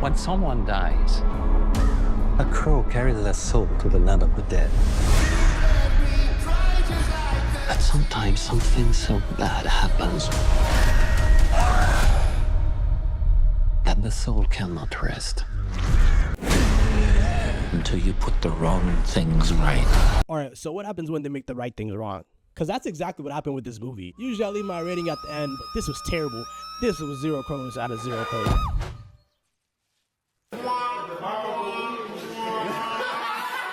When someone dies, a crow carries their soul to the land of the dead. And sometimes something so bad happens that the soul cannot rest until you put the wrong things right. All right, so what happens when they make the right things wrong? Because that's exactly what happened with this movie. Usually I leave my rating at the end, but this was terrible. This was 0 crows out of 0 crows.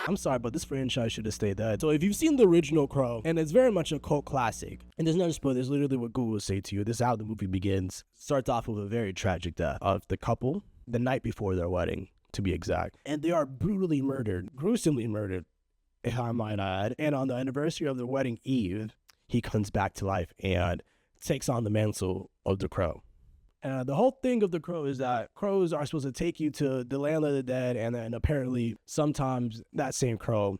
I'm sorry, but this franchise should have stayed dead. So if you've seen the original Crow, and it's very much a cult classic, and there's no spoiler, there's literally what Google will say to you. This is how the movie begins. Starts off with a very tragic death of the couple the night before their wedding, to be exact. And they are brutally murdered, gruesomely murdered, if I might add. And on the anniversary of their wedding eve, he comes back to life and takes on the mantle of the Crow. The whole thing of the Crow is that crows are supposed to take you to the land of the dead, and then apparently sometimes that same crow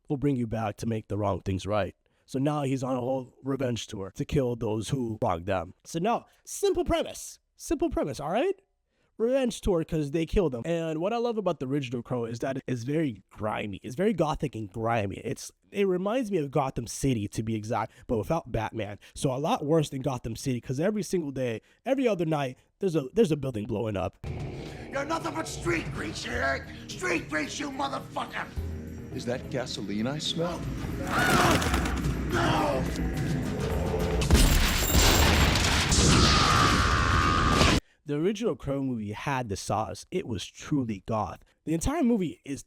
will bring you back to make the wrong things right. So now he's on a whole revenge tour to kill those who wronged them. So now, simple premise, all right? Revenge tour because they killed them. And what I love about the original Crow is that it's very grimy. It's very gothic and grimy. It reminds me of Gotham City, to be exact, but without Batman. So a lot worse than Gotham City, because every single day, every other night, there's a building blowing up. You're nothing but street grease, you hear? Street grease, you motherfucker! Is that gasoline I smell? No! The original Crow movie had the sauce. It was truly goth. The entire movie is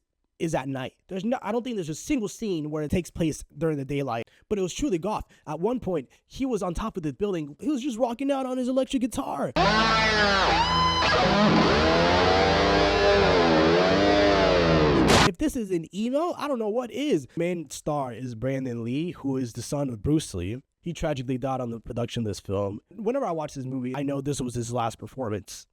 at night. I don't think there's a single scene where it takes place during the daylight, but it was truly goth. At one point, he was on top of the building. He was just rocking out on his electric guitar. If this is an emo, I don't know what is. Main star is Brandon Lee, who is the son of Bruce Lee. He tragically died on the production of this film. Whenever I watch this movie, I know this was his last performance.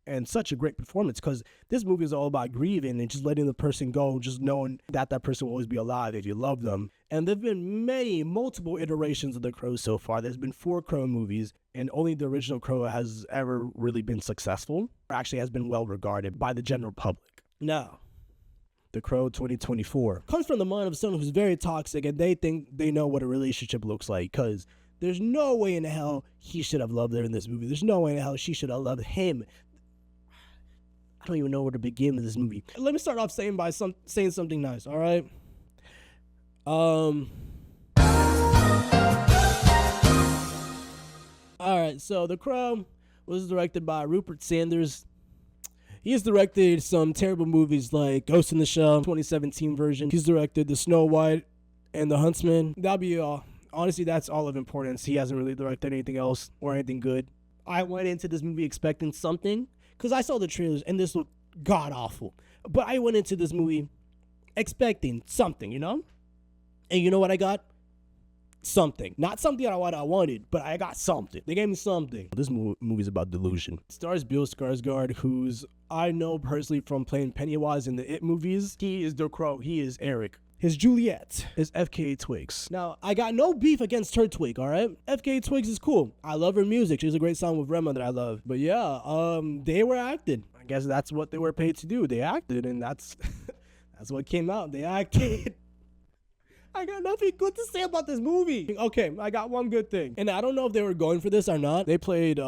And such a great performance, because this movie is all about grieving and just letting the person go, just knowing that that person will always be alive if you love them. And there have been multiple iterations of The Crow so far. There's been 4 Crow movies, and only the original Crow has ever really been successful, or actually has been well regarded by the general public. Now, The Crow 2024 comes from the mind of someone who's very toxic, and they think they know what a relationship looks like, because there's no way in hell he should have loved her in this movie. There's no way in hell she should have loved him. I don't even know where to begin with this movie. Let me start off saying something nice, all right? All right, so The Crow was directed by Rupert Sanders. He has directed some terrible movies like Ghost in the Shell, 2017 version. He's directed The Snow White and The Huntsman. That'll be all. Honestly, that's all of importance. He hasn't really directed anything else or anything good. I went into this movie expecting something, because I saw the trailers and this looked god-awful. But I went into this movie expecting something, you know? And you know what I got? Something. Not something I wanted, but I got something. They gave me something. This movie's about delusion. It stars Bill Skarsgård, who's I know personally from playing Pennywise in the It movies. He is the Crow. He is Eric. His Juliet is FKA Twigs. Now, I got no beef against her Twig, all right? FKA Twigs is cool. I love her music. She has a great song with Rema that I love. But yeah, they were acting. I guess that's what they were paid to do. They acted, and that's that's what came out. They acted. I got nothing good to say about this movie. Okay, I got one good thing. And I don't know if they were going for this or not. They played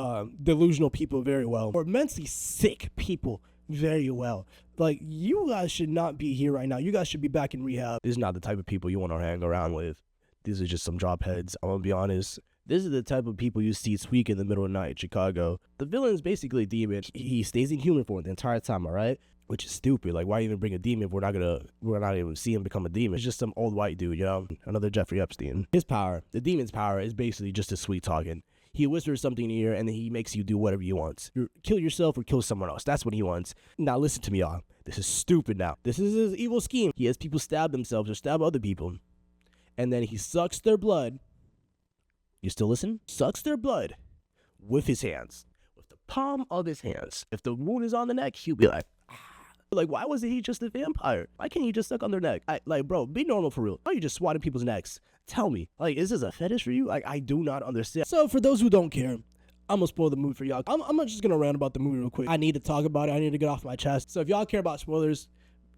delusional people very well. Or mentally sick people very well. Like, you guys should not be here right now. You guys should be back in rehab. This is not the type of people you want to hang around with. These are just some drop heads. I'm going to be honest. This is the type of people you see tweak in the middle of the night in Chicago. The villain is basically a demon. He stays in human form the entire time, all right? Which is stupid. Like, why even bring a demon if we're not even see him become a demon? It's just some old white dude, you know? Another Jeffrey Epstein. His power, the demon's power, is basically just a sweet talking. He whispers something in your ear, and then he makes you do whatever he wants. Kill yourself or kill someone else. That's what he wants. Now listen to me, y'all. This is stupid now. This is his evil scheme. He has people stab themselves or stab other people. And then he sucks their blood. You still listen? Sucks their blood with his hands. With the palm of his hands. If the wound is on the neck, he'll be like, like, why wasn't he just a vampire? Why can't he just suck on their neck? Like, bro, be normal for real. Why are you just swatting people's necks? Tell me. Like, is this a fetish for you? Like, I do not understand. So, for those who don't care, I'm gonna spoil the movie for y'all. I'm just gonna rant about the movie real quick. I need to talk about it. I need to get off my chest. So if y'all care about spoilers,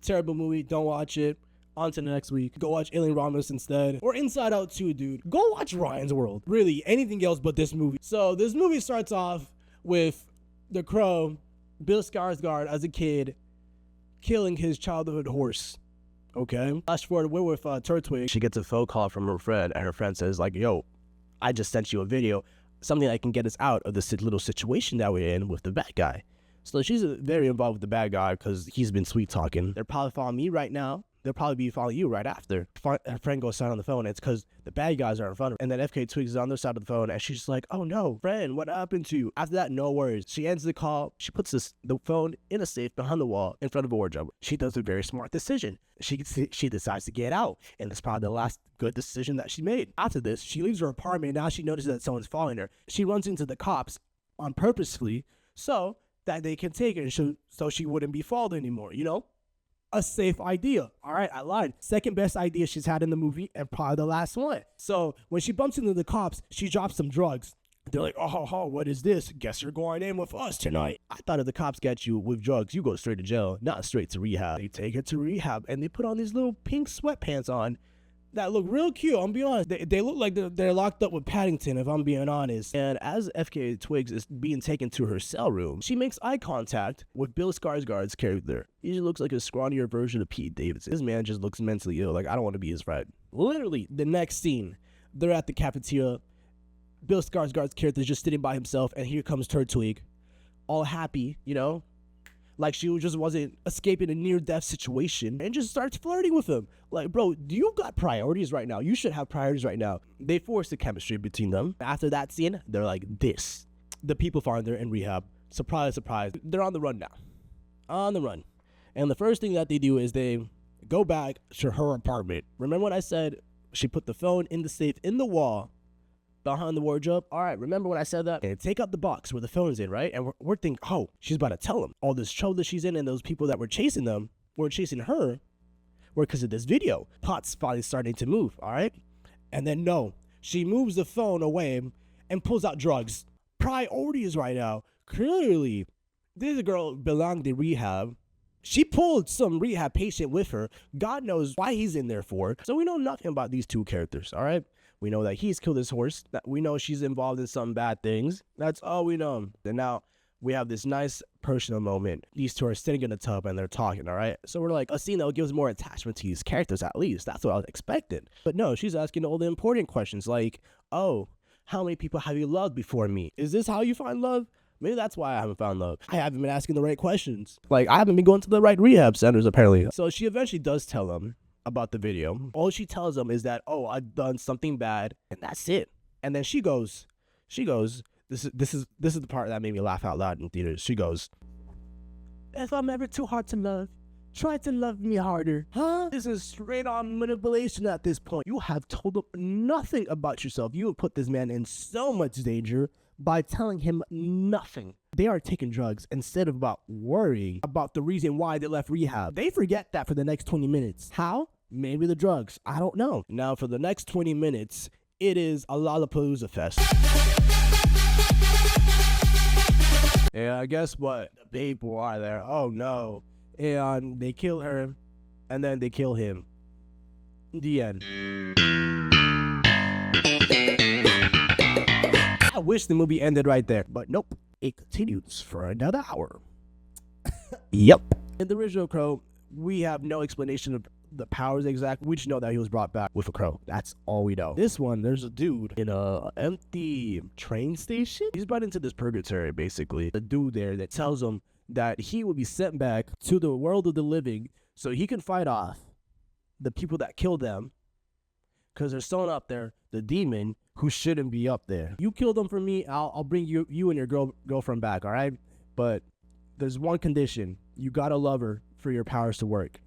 terrible movie, don't watch it. On to the next week. Go watch Alien Romulus instead. Or Inside Out 2, dude. Go watch Ryan's World. Really, anything else but this movie. So this movie starts off with the Crow, Bill Skarsgård as a kid, killing his childhood horse. Okay? Flash forward, we're with Turtwig. She gets a phone call from her friend, and her friend says, like, yo, I just sent you a video. Something that can get us out of this little situation that we're in with the bad guy. So she's very involved with the bad guy because he's been sweet talking. They're probably following me right now. They'll probably be following you right after. Her friend goes down on the phone, and it's because the bad guys are in front of her. And then FK Twigs is on the other side of the phone, and she's like, oh no, friend, what happened to you? After that, no worries. She ends the call. She puts the phone in a safe behind the wall in front of a wardrobe. She does a very smart decision. She decides to get out, and it's probably the last good decision that she made. After this, she leaves her apartment. Now she notices that someone's following her. She runs into the cops on purposefully so that they can take her so she wouldn't be followed anymore, you know? A safe idea. All right, I lied. Second best idea she's had in the movie and probably the last one. So when she bumps into the cops, she drops some drugs. They're like, oh, what is this? Guess you're going in with us tonight. I thought if the cops get you with drugs, you go straight to jail, not straight to rehab. They take her to rehab and they put on these little pink sweatpants on that look real cute. I'm being honest. They look like they're locked up with Paddington, if I'm being honest. And as FK Twigs is being taken to her cell room, she makes eye contact with Bill Skarsgård's character. He just looks like a scrawnier version of Pete Davidson. This man just looks mentally ill. Like, I don't want to be his friend. Literally, the next scene, they're at the cafeteria. Bill Skarsgård's character is just sitting by himself, and here comes Turtwig, all happy, you know? Like she just wasn't escaping a near-death situation and just starts flirting with him. Like, bro, do you got priorities right now? You should have priorities right now. They force the chemistry between them. After that scene, they're like this. The people find her in rehab. Surprise, surprise. They're on the run now. On the run. And the first thing that they do is they go back to her apartment. Remember when I said she put the phone in the safe in the wall behind the wardrobe? All right, remember when I said that? And take out the box where the phone is in, right? And we're thinking, oh, she's about to tell him all this trouble that she's in, and those people that were chasing them were chasing her were because of this video. Pot's finally starting to move, all right? And then no, she moves the phone away and pulls out drugs. Priorities right now. Clearly, this girl belonged in rehab. She pulled some rehab patient with her. God knows why he's in there for. So we know nothing about these two characters, all right? We know that he's killed his horse. We know she's involved in some bad things. That's all we know. And now we have this nice personal moment. These two are sitting in the tub and they're talking, all right? So we're like, a scene that gives more attachment to these characters at least. That's what I was expecting. But no, she's asking all the important questions like, oh, how many people have you loved before me? Is this how you find love? Maybe that's why I haven't found love. I haven't been asking the right questions. Like, I haven't been going to the right rehab centers, apparently. So she eventually does tell them about the video. All she tells them is that, oh, I've done something bad, and that's it. And then she goes, this is the part that made me laugh out loud in theaters. She goes, if I'm ever too hard to love, try to love me harder. Huh? This is straight on manipulation at this point. You have told them nothing about yourself. You have put this man in so much danger by telling him nothing. They are taking drugs instead of about worrying about the reason why they left rehab. They forget that for the next 20 minutes. How? Maybe the drugs. I don't know. Now for the next 20 minutes, it is a Lollapalooza fest. Yeah, guess what? The people are there. Oh no. And they kill her, and then they kill him. The end. I wish the movie ended right there, but nope. It continues for another hour. Yep. In the original Crow, we have no explanation of the powers exact. We just know that he was brought back with a crow. That's all we know. This one, there's a dude in a empty train station. He's brought into this purgatory, basically. The dude there that tells him that he will be sent back to the world of the living so he can fight off the people that killed them, because there's someone up there, the demon, who shouldn't be up there. You kill them for me, I'll bring you and your girlfriend back, all right? But there's one condition. You gotta love her for your powers to work.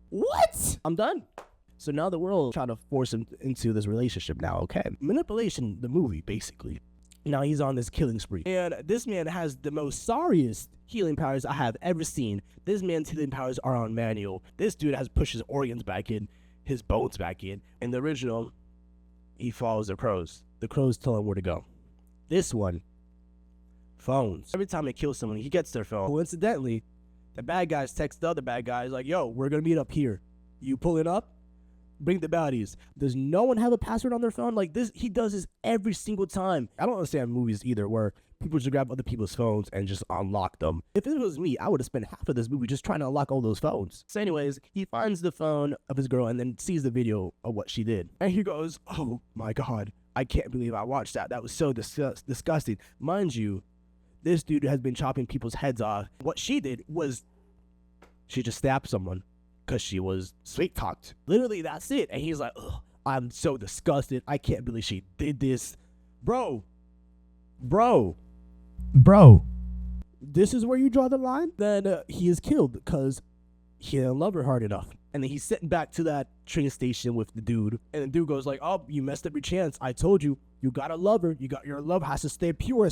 What? I'm done. So now the world trying to force him into this relationship now, okay? Manipulation, the movie, basically. Now he's on this killing spree. And this man has the most sorriest healing powers I have ever seen. This man's healing powers are on manual. This dude has pushed his organs back in, his bones back in. In the original, he follows the crows. The crows tell him where to go. This one, phones. Every time they kill someone, he gets their phone. Coincidentally, the bad guys text the other bad guys like, yo, we're going to meet up here. You pulling up? Bring the baddies. Does no one have a password on their phone? Like this, he does this every single time. I don't understand movies either where people just grab other people's phones and just unlock them. If it was me, I would have spent half of this movie just trying to unlock all those phones. So anyways, he finds the phone of his girl and then sees the video of what she did. And he goes, oh my God, I can't believe I watched that. That was so disgusting. Mind you, this dude has been chopping people's heads off. What she did was she just stabbed someone because she was sweet-talked. Literally, that's it. And he's like, ugh, I'm so disgusted. I can't believe she did this. Bro. This is where you draw the line? Then he is killed because he didn't love her hard enough. And then he's sitting back to that train station with the dude. And the dude goes like, oh, you messed up your chance. I told you, you gotta love her. Your love has to stay pure.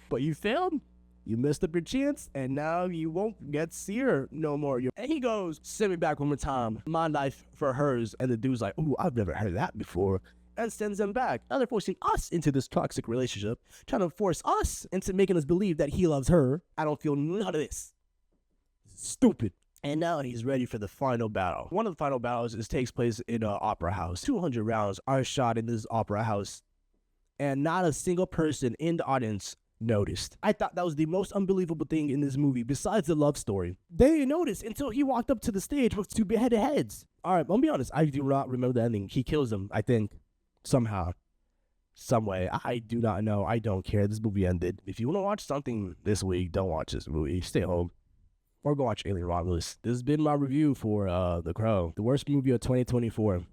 But you failed. You messed up your chance, and now you won't get to see her no more. And he goes, send me back one more time. My life for hers. And the dude's like, ooh, I've never heard that before. And sends them back. Now they're forcing us into this toxic relationship, trying to force us into making us believe that he loves her. I don't feel none of this. Stupid. And now he's ready for the final battle. One of the final battles takes place in an opera house. 200 rounds are shot in this opera house, and not a single person in the audience noticed. I thought that was the most unbelievable thing in this movie besides the love story. They didn't notice until he walked up to the stage with two beheaded heads. All right, I'll be honest, I do not remember the ending. He kills them, I think, somehow, some way. I do not know. I don't care. This movie ended. If you want to watch something this week, don't watch this movie. Stay home or go watch Alien Romulus. This has been my review for The Crow, the worst movie of 2024.